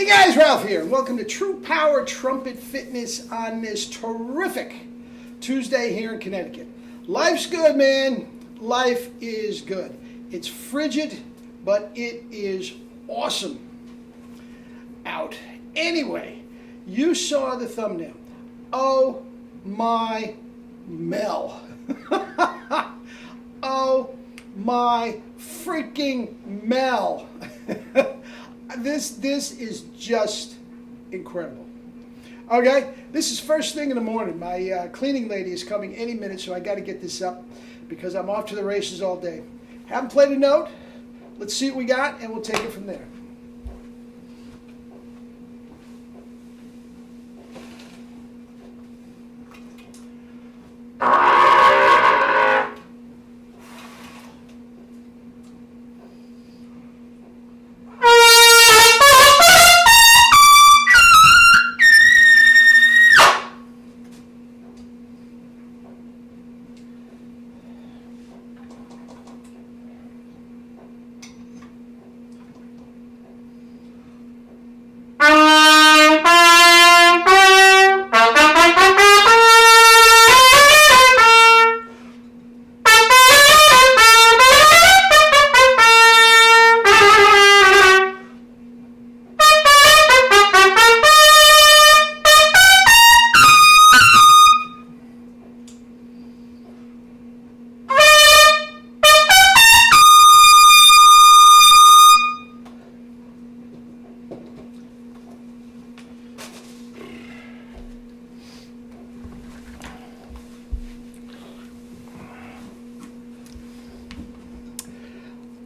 Guys, Ralph here, and welcome to True Power Trumpet Fitness on this terrific Tuesday here in Connecticut. Life's good, man. Life is good. It's frigid, but it is awesome out. Anyway, you saw the thumbnail. Oh, my Mel. Oh, my freaking Mel. This is just incredible. Okay, this is first thing in the morning. My cleaning lady is coming any minute, so I got to get this up because I'm off to the races all day. Haven't played a note. Let's see what we got, and we'll take it from there.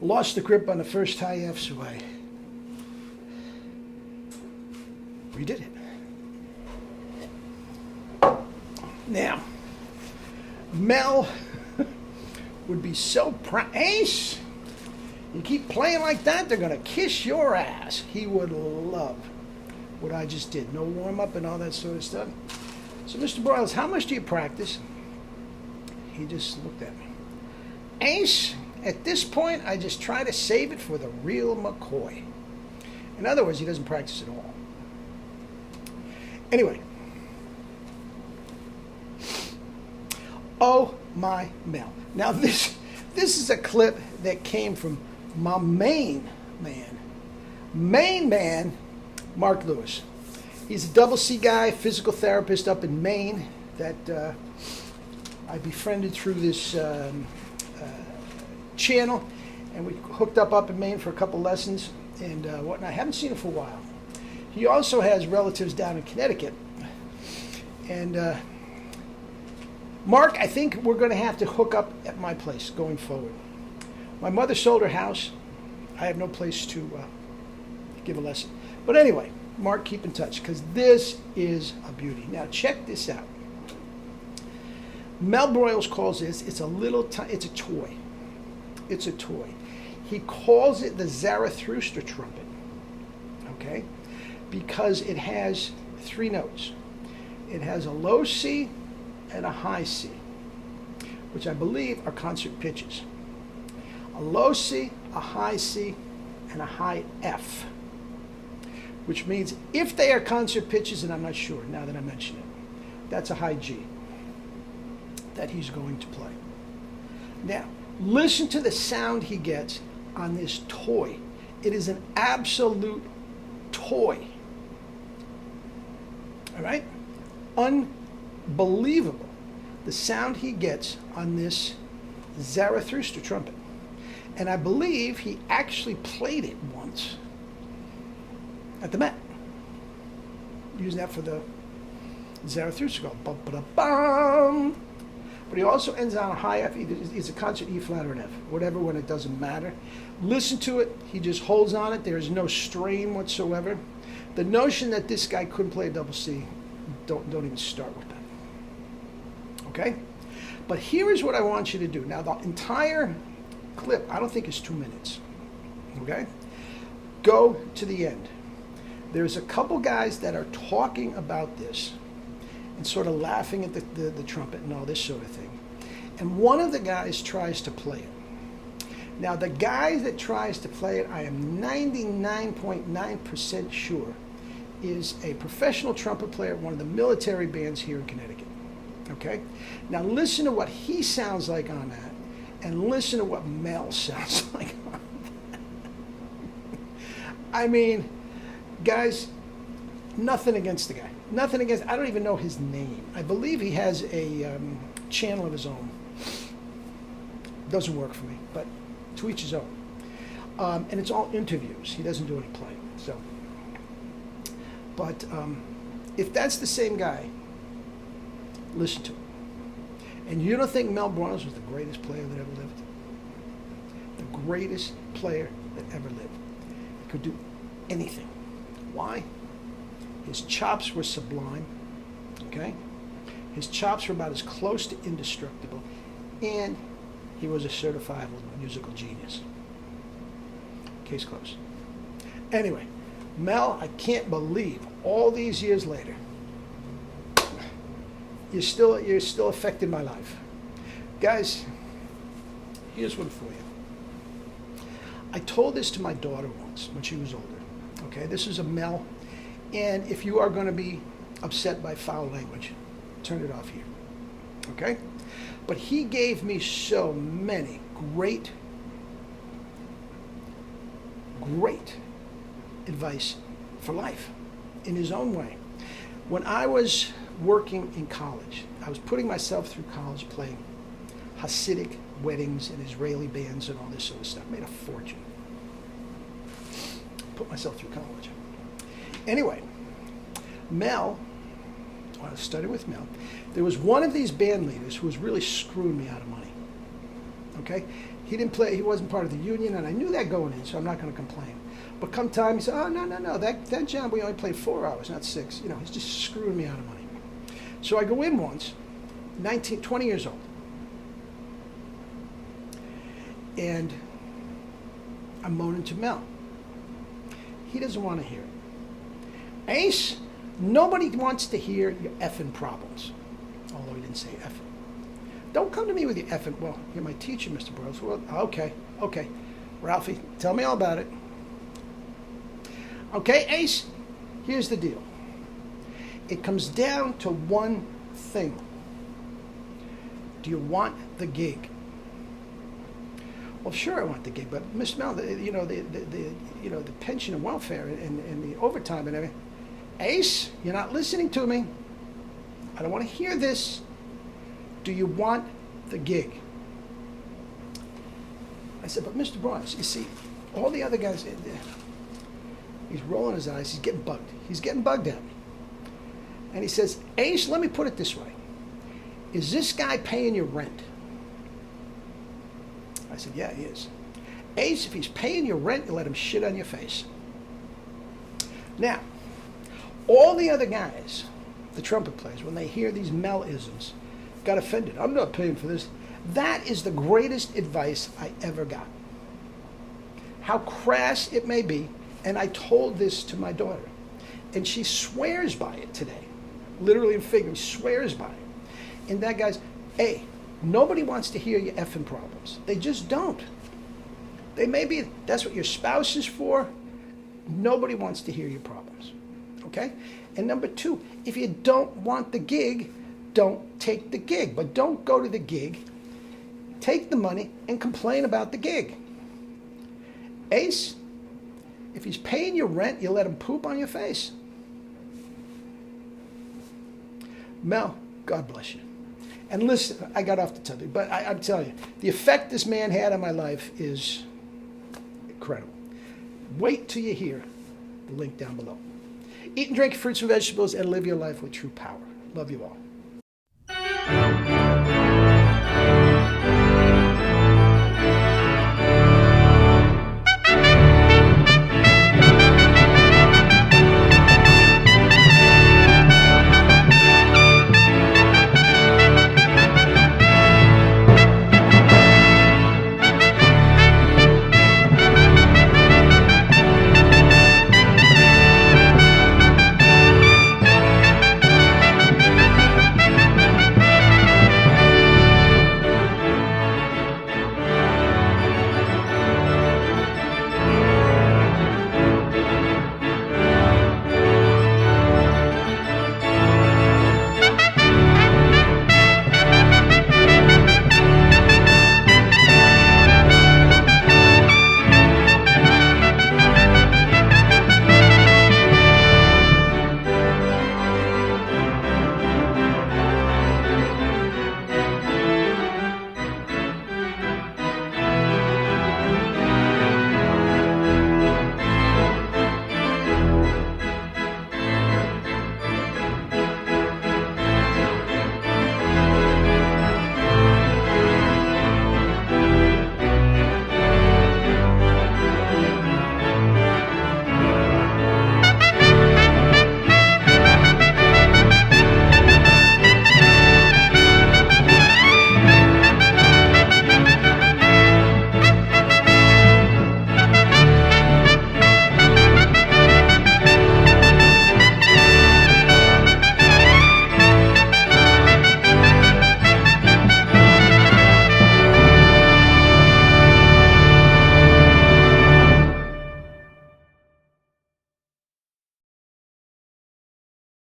Lost the grip on the first high F, so I redid it. Now, Mel would be so proud. Ace, you keep playing like that, they're going to kiss your ass. He would love what I just did. No warm-up and all that sort of stuff. So, Mr. Broyles, how much do you practice? He just looked at me. Ace, at this point, I just try to save it for the real McCoy. In other words, he doesn't practice at all. Anyway. Oh, my Mel. Now, this is a clip that came from my main man, Mark Lewis. He's a double C guy, physical therapist up in Maine that I befriended through this channel, and we hooked up in Maine for a couple lessons and whatnot. I haven't seen him for a while. He also has relatives down in Connecticut, and Mark, I think we're going to have to hook up at my place going forward. My mother sold her house. I have no place to give a lesson, but anyway, Mark, keep in touch because this is a beauty. Now check this out. Mel Broyles calls this, it's a toy. It's a toy. He calls it the Zarathustra trumpet, okay? Because it has three notes. It has a low C and a high C, which I believe are concert pitches. A low C, a high C, and a high F, which means if they are concert pitches, and I'm not sure now that I mention it, that's a high G that he's going to play. Now, listen to the sound he gets on this toy. It is an absolute toy. All right? Unbelievable. The sound he gets on this Zarathustra trumpet. And I believe he actually played it once at the Met. Using that for the Zarathustra. Go bum-ba-da-bum. But he also ends on a high F. It's a concert E flat or an F, whatever, when it doesn't matter. Listen to it. He just holds on it. There is no strain whatsoever. The notion that this guy couldn't play a double C, don't even start with that. Okay? But here is what I want you to do. Now, the entire clip, I don't think is 2 minutes. Okay? Go to the end. There's a couple guys that are talking about this and sort of laughing at the trumpet and all this sort of thing. And one of the guys tries to play it. Now, the guy that tries to play it, I am 99.9% sure, is a professional trumpet player, one of the military bands here in Connecticut. Okay? Now listen to what he sounds like on that, and listen to what Mel sounds like on that. I mean, guys, nothing against the guy. Nothing against, I don't even know his name. I believe he has a channel of his own. Doesn't work for me, but to each his own. And it's all interviews. He doesn't do any playing. So, but if that's the same guy, listen to him. And you don't think Mel Browners was the greatest player that ever lived? The greatest player that ever lived. He could do anything. Why? His chops were sublime. Okay? His chops were about as close to indestructible. And he was a certifiable musical genius. Case closed. Anyway, Mel, I can't believe all these years later, you're still affecting my life. Guys, here's one for you. I told this to my daughter once when she was older. Okay, this is a Mel, and if you are going to be upset by foul language, turn it off here. Okay? But he gave me so many great advice for life in his own way. When I was working in college, I was putting myself through college playing Hasidic weddings and Israeli bands and all this sort of stuff. Made a fortune. Put myself through college. Anyway, Mel, when I was studying with Mel, there was one of these band leaders who was really screwing me out of money. Okay? He didn't play, he wasn't part of the union, and I knew that going in, so I'm not going to complain. But come time, he said, oh, no, that job we only played 4 hours, not 6. You know, he's just screwing me out of money. So I go in once, 20 years old. And I'm moaning to Mel. He doesn't want to hear it. Ace, nobody wants to hear your effing problems. Although he didn't say effing. Don't come to me with your effing, well, you're my teacher, Mr. Burroughs. Well, okay. Ralphie, tell me all about it. Okay, Ace, here's the deal. It comes down to one thing. Do you want the gig? Well, sure, I want the gig, but Mr. Mel, the pension and welfare and the overtime and everything. Ace, you're not listening to me. I don't want to hear this. Do you want the gig? I said, but Mr. Brown, you see, all the other guys, he's rolling his eyes. He's getting bugged. He's getting bugged at me. And he says, Ace, let me put it this way. Is this guy paying your rent? I said, yeah, he is. Ace, if he's paying your rent, you let him shit on your face. Now, all the other guys, the trumpet players, when they hear these Mel-isms, got offended. I'm not paying for this. That is the greatest advice I ever got. How crass it may be, and I told this to my daughter, and she swears by it today. Literally and figuratively, swears by it. And that guy's, hey, nobody wants to hear your effing problems. They just don't. They may be, that's what your spouse is for. Nobody wants to hear your problems. Okay? And number 2, if you don't want the gig, don't take the gig. But don't go to the gig, take the money, and complain about the gig. Ace, if he's paying your rent, you let him poop on your face. Mel, God bless you. And listen, I got off the topic, but I'm telling you, the effect this man had on my life is incredible. Wait till you hear the link down below. Eat and drink fruits and vegetables and live your life with true power. Love you all.